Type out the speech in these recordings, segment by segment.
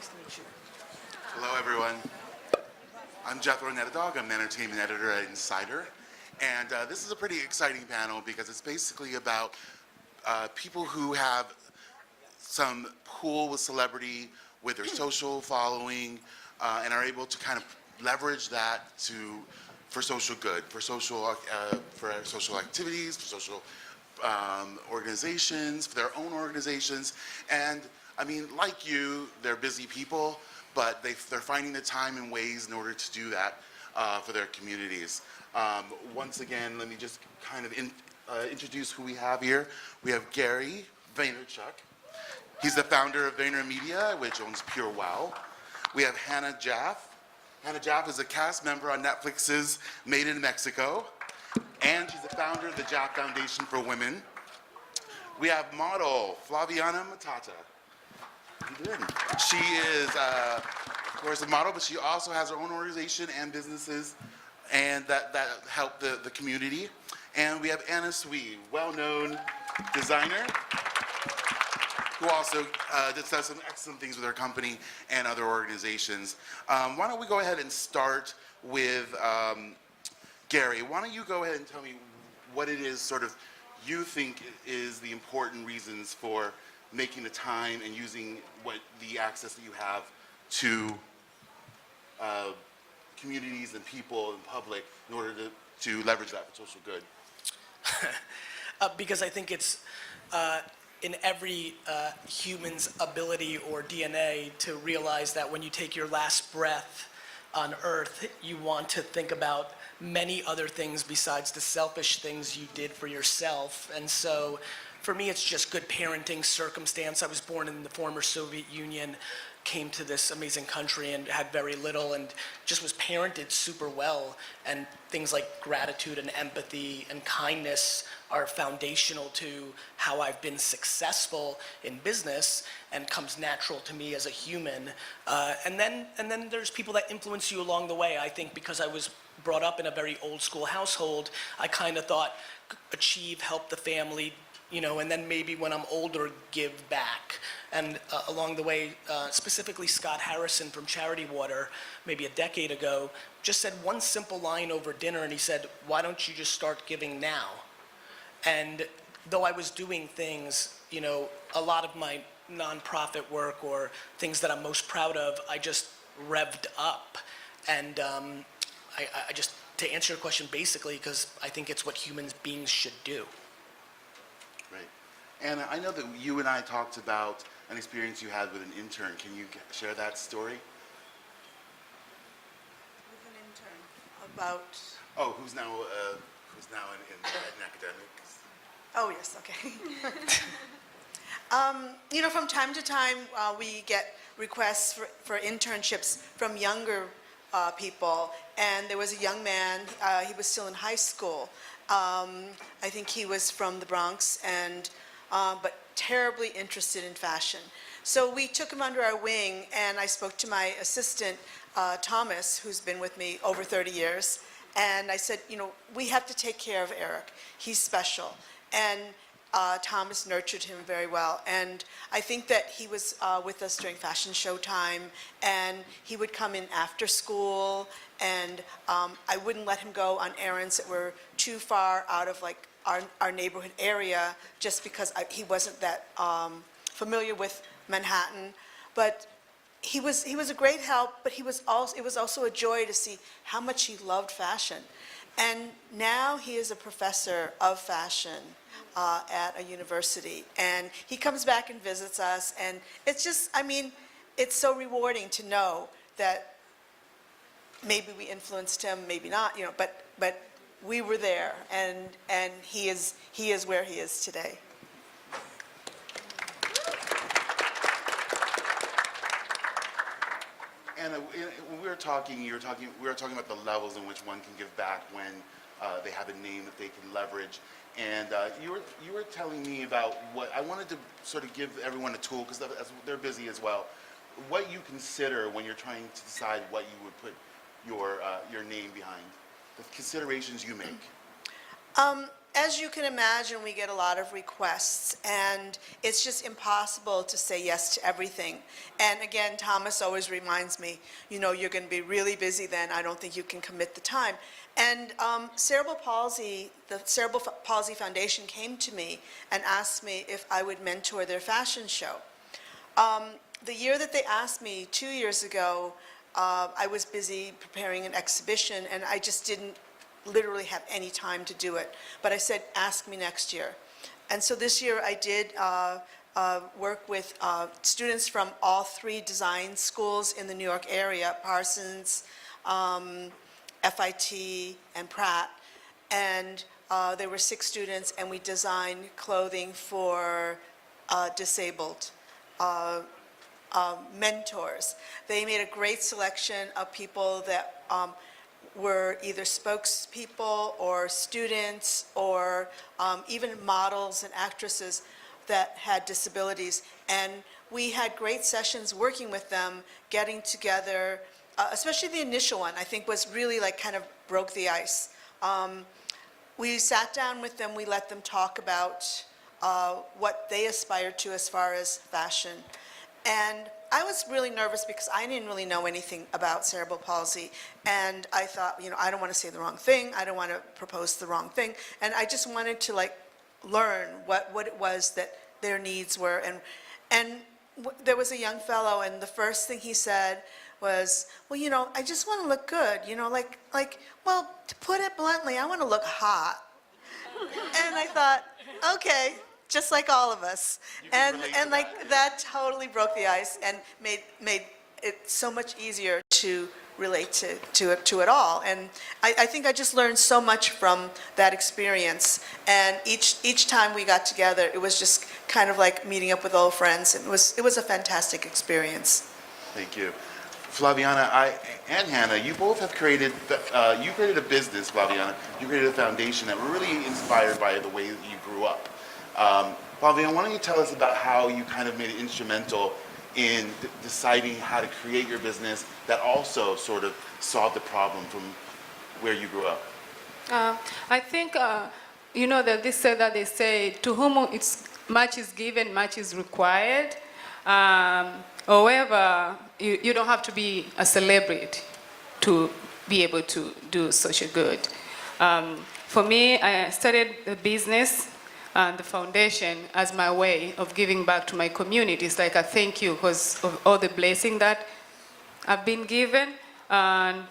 Nice to meet you. Hello, everyone. I'm Jethro Nededog. I'm an entertainment editor at Insider. And this is a pretty exciting panel because it's basically about people who have some pull with celebrity, with their social following, and are able to kind of leverage that for social good, for social activities, for social organizations, for their own organizations. And I mean, like you, they're busy people, but they're finding the time and ways in order to do that for their communities. Once again, let me just kind of introduce who we have here. We have Gary Vaynerchuk. He's the founder of VaynerMedia, which owns PureWow. We have Hanna Jaff. Hanna Jaff is a cast member on Netflix's Made in Mexico, and she's the founder of the Jaff Foundation for Women. We have model Flaviana Matata. How you doing? She is, of course, a model, but she also has her own organization and businesses, and that help the community. And we have Anna Sui, well-known designer, who also does some excellent things with her company and other organizations. Why don't we go ahead and start with Gary. Why don't you go ahead and tell me what it is sort of you think is the important reasons for making the time and using the access that you have to communities and people and public in order to leverage that for social good? Because I think it's in every human's ability or DNA to realize that when you take your last breath on Earth, you want to think about many other things besides the selfish things you did for yourself. And so for me, it's just good parenting circumstance. I was born in the former Soviet Union, came to this amazing country and had very little and just was parented super well. And things like gratitude and empathy and kindness are foundational to how I've been successful in business and comes natural to me as a human. And then there's people that influence you along the way. I think because I was brought up in a very old school household, I kind of thought achieve, help the family, and then maybe when I'm older, give back. And along the way, specifically Scott Harrison from Charity Water, maybe a decade ago, just said one simple line over dinner, and he said, "Why don't you just start giving now?" And though I was doing things, a lot of my nonprofit work or things that I'm most proud of, I just revved up. And I just, to answer your question basically, because I think it's what human beings should do. Right. And I know that you and I talked about an experience you had with an intern. Can you share that story? With an intern about... Oh, who's now in academics? Oh, yes, okay. From time to time, we get requests for internships from younger people, and there was a young man, he was still in high school. I think he was from the Bronx, but terribly interested in fashion. So we took him under our wing, and I spoke to my assistant, Thomas, who's been with me over 30 years, and I said, we have to take care of Eric. He's special. And Thomas nurtured him very well. And I think that he was with us during fashion show time, and he would come in after school, and I wouldn't let him go on errands that were too far out of our neighborhood area, just because he wasn't that familiar with Manhattan. But he was a great help, but it was also a joy to see how much he loved fashion. And now he is a professor of fashion at a university, and he comes back and visits us, and it's just, it's so rewarding to know that maybe we influenced him, maybe not, but we were there, and he is where he is today. And when we were talking about the levels in which one can give back when they have a name that they can leverage. And you were telling me about what I wanted to sort of give everyone a tool, because they're busy as well. What you consider when you're trying to decide what you would put your name behind, the considerations you make. As you can imagine, we get a lot of requests, and it's just impossible to say yes to everything. And again, Thomas always reminds me, you know, you're going to be really busy then. I don't think you can commit the time. And Cerebral Palsy, the Cerebral Palsy Foundation came to me and asked me if I would mentor their fashion show. The year that they asked me, 2 years ago, I was busy preparing an exhibition, and I just didn't literally have any time to do it. But I said, ask me next year. And so this year I did work with students from all 3 design schools in the New York area, Parsons, FIT, and Pratt. And there were 6 students, and we designed clothing for disabled mentors. They made a great selection of people that were either spokespeople or students or even models and actresses that had disabilities. And we had great sessions working with them, getting together, especially the initial one, I think was really like kind of broke the ice. We sat down with them, we let them talk about what they aspired to as far as fashion. And I was really nervous because I didn't really know anything about cerebral palsy. And I thought, you know, I don't want to say the wrong thing. I don't want to propose the wrong thing. And I just wanted to like learn what it was that their needs were. And there was a young fellow, and the first thing he said was, well, you know, I just want to look good. You know, like, well, to put it bluntly, I want to look hot. And I thought, okay. Just like all of us, and like that totally broke the ice and made it so much easier to relate to it all. And I think I just learned so much from that experience. And each time we got together, it was just kind of like meeting up with old friends. And it was a fantastic experience. Thank you. Flaviana and Hanna, you both have created, you created a business, Flaviana. You created a foundation that were really inspired by the way that you grew up. Flaviana, why don't you tell us about how you kind of made it instrumental in deciding how to create your business that also sort of solved the problem from where you grew up? I think, you know, that they say, to whom much is given, much is required. However, you don't have to be a celebrity to be able to do social good. For me, I started the business and the foundation as my way of giving back to my community. It's like a thank you because of all the blessing that I've been given. And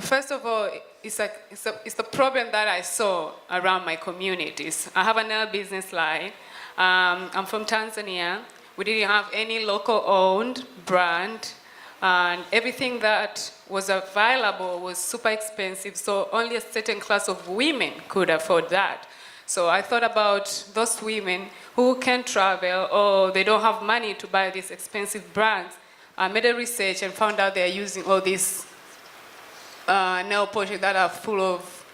first of all, it's the problem that I saw around my communities. I have another business line. I'm from Tanzania. We didn't have any local-owned brand, and everything that was available was super expensive, so only a certain class of women could afford that. So I thought about those women who can travel or they don't have money to buy these expensive brands. I made a research and found out they're using all these nail polishes that are full of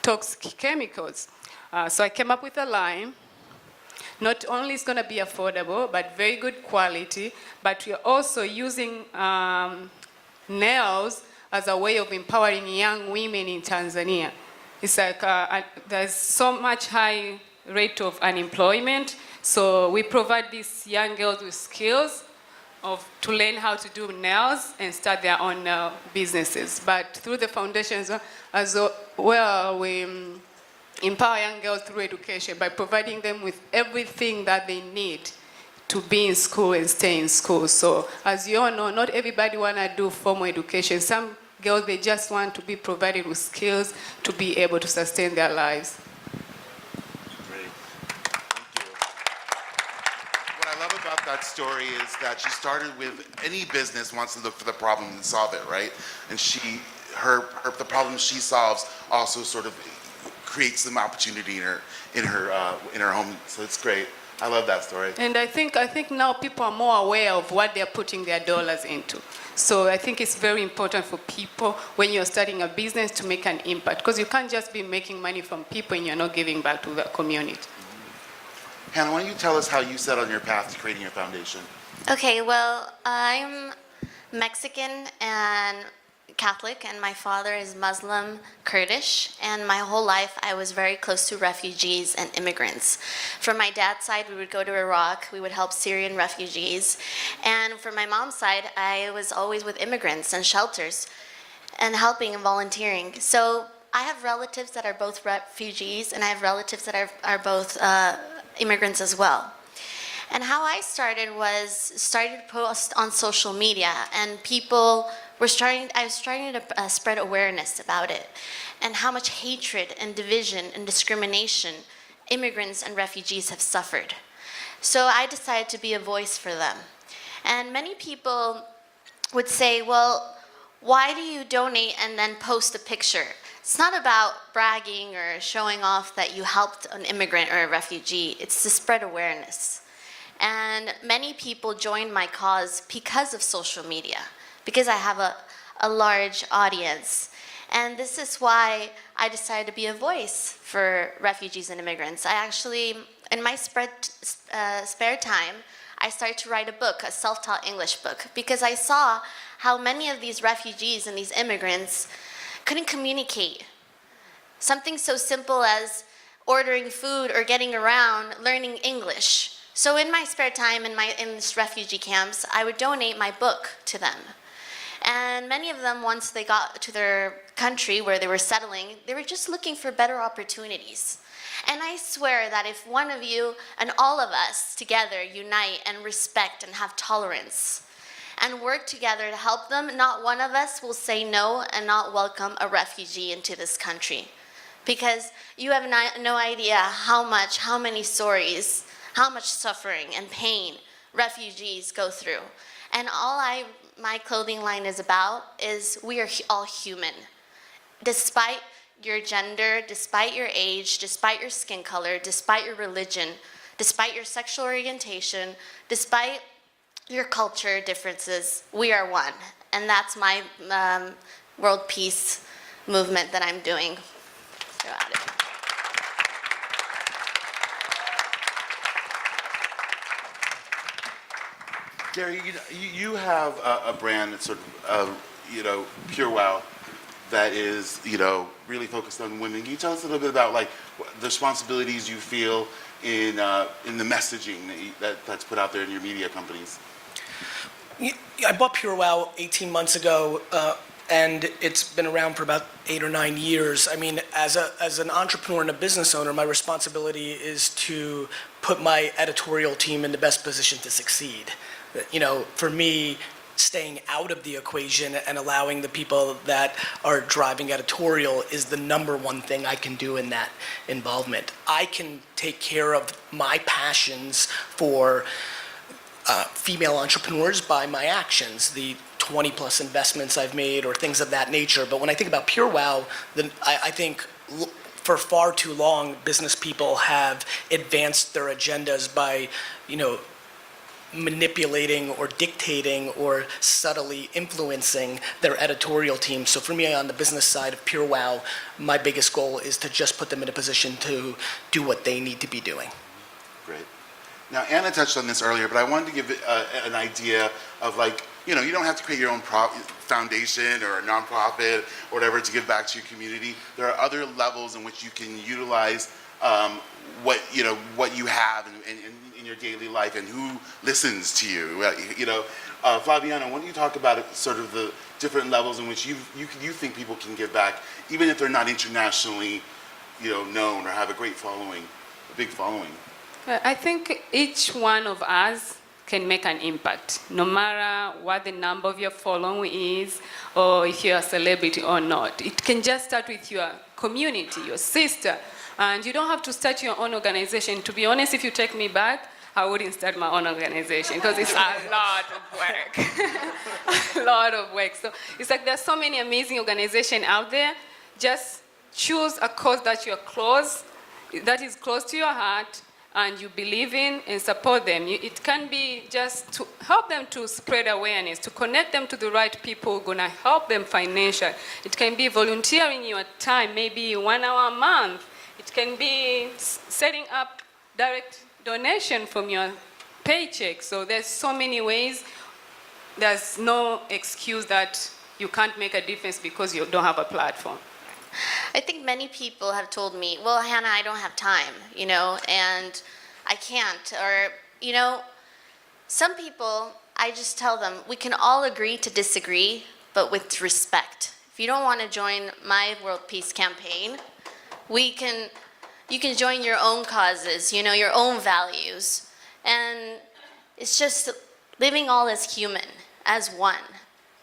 toxic chemicals. So I came up with a line. Not only is going to be affordable, but very good quality, but we're also using nails as a way of empowering young women in Tanzania. It's like there's so much high rate of unemployment, so we provide these young girls with skills to learn how to do nails and start their own businesses. But through the foundations as well, we empower young girls through education by providing them with everything that they need to be in school and stay in school. So as you all know, not everybody want to do formal education. Some girls, they just want to be provided with skills to be able to sustain their lives. Great. Thank you. What I love about that story is that she started with any business wants to look for the problem and solve it, right? And the problem she solves also sort of creates some opportunity in her home. So it's great. I love that story. And I think now people are more aware of what they're putting their dollars into. So I think it's very important for people when you're starting a business to make an impact, because you can't just be making money from people and you're not giving back to the community. Hanna, why don't you tell us how you set on your path to creating your foundation? Okay, well, I'm Mexican, and Catholic, and my father is Muslim Kurdish, and my whole life I was very close to refugees and immigrants. From my dad's side, we would go to Iraq, we would help Syrian refugees, and from my mom's side, I was always with immigrants and shelters and helping and volunteering. So I have relatives that are both refugees, and I have relatives that are both immigrants as well. And how I started to post on social media, and I was starting to spread awareness about it, and how much hatred and division and discrimination immigrants and refugees have suffered. So I decided to be a voice for them. And many people would say, well, why do you donate and then post a picture? It's not about bragging or showing off that you helped an immigrant or a refugee. It's to spread awareness. And many people joined my cause because of social media, because I have a large audience. And this is why I decided to be a voice for refugees and immigrants. I actually, in my spare time, I started to write a book, a self-taught English book, because I saw how many of these refugees and these immigrants couldn't communicate. Something so simple as ordering food or getting around, learning English. So in my spare time in these refugee camps, I would donate my book to them. And many of them, once they got to their country where they were settling, they were just looking for better opportunities. And I swear that if one of you and all of us together unite and respect and have tolerance and work together to help them, not one of us will say no and not welcome a refugee into this country. Because you have no idea how many stories, how much suffering and pain refugees go through. And all my clothing line is about is we are all human. Despite your gender, despite your age, despite your skin color, despite your religion, despite your sexual orientation, despite your culture differences, we are one. And that's my world peace movement that I'm doing throughout it. Gary, you have a brand that's sort of, PureWow, that is, really focused on women. Can you tell us a little bit about like the responsibilities you feel in the messaging that's put out there in your media companies? I bought PureWow 18 months ago, and it's been around for about 8 or 9 years. I mean, as an entrepreneur and a business owner, my responsibility is to put my editorial team in the best position to succeed. For me, staying out of the equation and allowing the people that are driving editorial is the number one thing I can do in that involvement. I can take care of my passions for female entrepreneurs by my actions, the 20 plus investments I've made or things of that nature. But when I think about PureWow, then I think for far too long, business people have advanced their agendas by, manipulating or dictating or subtly influencing their editorial team. So for me, on the business side of PureWow, my biggest goal is to just put them in a position to do what they need to be doing. Great. Now, Anna touched on this earlier, but I wanted to give an idea of like, you don't have to create your own foundation or a nonprofit or whatever to give back to your community. There are other levels in which you can utilize what you have in your daily life and who listens to you. Flaviana, why don't you talk about sort of the different levels in which you think people can give back, even if they're not internationally, known or have a great following, a big following. I think each one of us can make an impact, no matter what the number of your following is, or if you're a celebrity or not. It can just start with your community, your sister, and you don't have to start your own organization. To be honest, if you take me back, I wouldn't start my own organization because it's a lot of work. A lot of work. So it's like there's so many amazing organizations out there. Just choose a cause that is close to your heart, and you believe in, and support them. It can be just to help them to spread awareness, to connect them to the right people who are gonna help them financially. It can be volunteering your time, maybe 1 hour a month. It can be setting up direct donation from your paycheck. So there's so many ways. There's no excuse that you can't make a difference because you don't have a platform? I think many people have told me, well, Hannah, I don't have time, and I can't. Or, some people, I just tell them, we can all agree to disagree, but with respect. If you don't want to join my World Peace Campaign, you can join your own causes, your own values. And it's just living all as human, as one.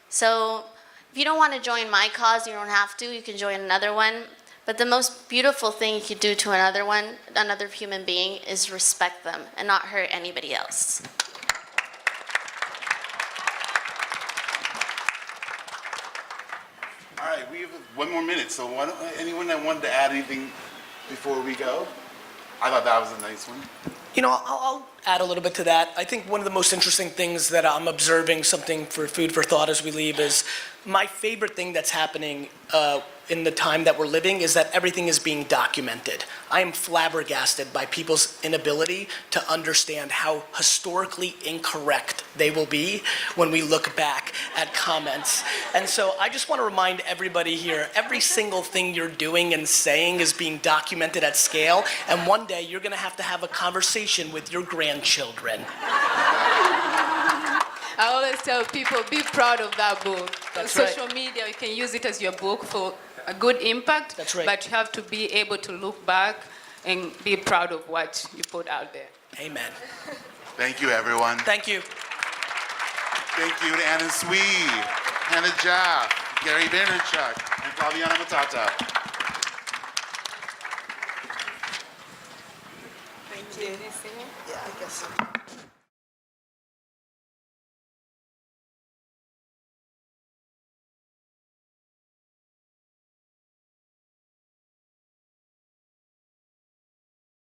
So if you don't want to join my cause, you don't have to. You can join another one. But the most beautiful thing you could do to another human being, is respect them and not hurt anybody else. All right, we have 1 more minute, so anyone that wanted to add anything before we go? I thought that was a nice one. I'll add a little bit to that. I think one of the most interesting things that I'm observing, something for food for thought as we leave, is my favorite thing that's happening in the time that we're living is that everything is being documented. I am flabbergasted by people's inability to understand how historically incorrect they will be when we look back at comments. And so I just want to remind everybody here, every single thing you're doing and saying is being documented at scale, and one day you're going to have a conversation with your grandchildren. I always tell people, be proud of that book. That's Social right. media, you can use it as your book for a good impact. That's right. But you have to be able to look back and be proud of what you put out there. Amen. Thank you, everyone. Thank you. Thank you to Anna Swee, Hanna Jaff, Gary Vaynerchuk, and Flaviana Matata. Thank you. Yeah, I guess so.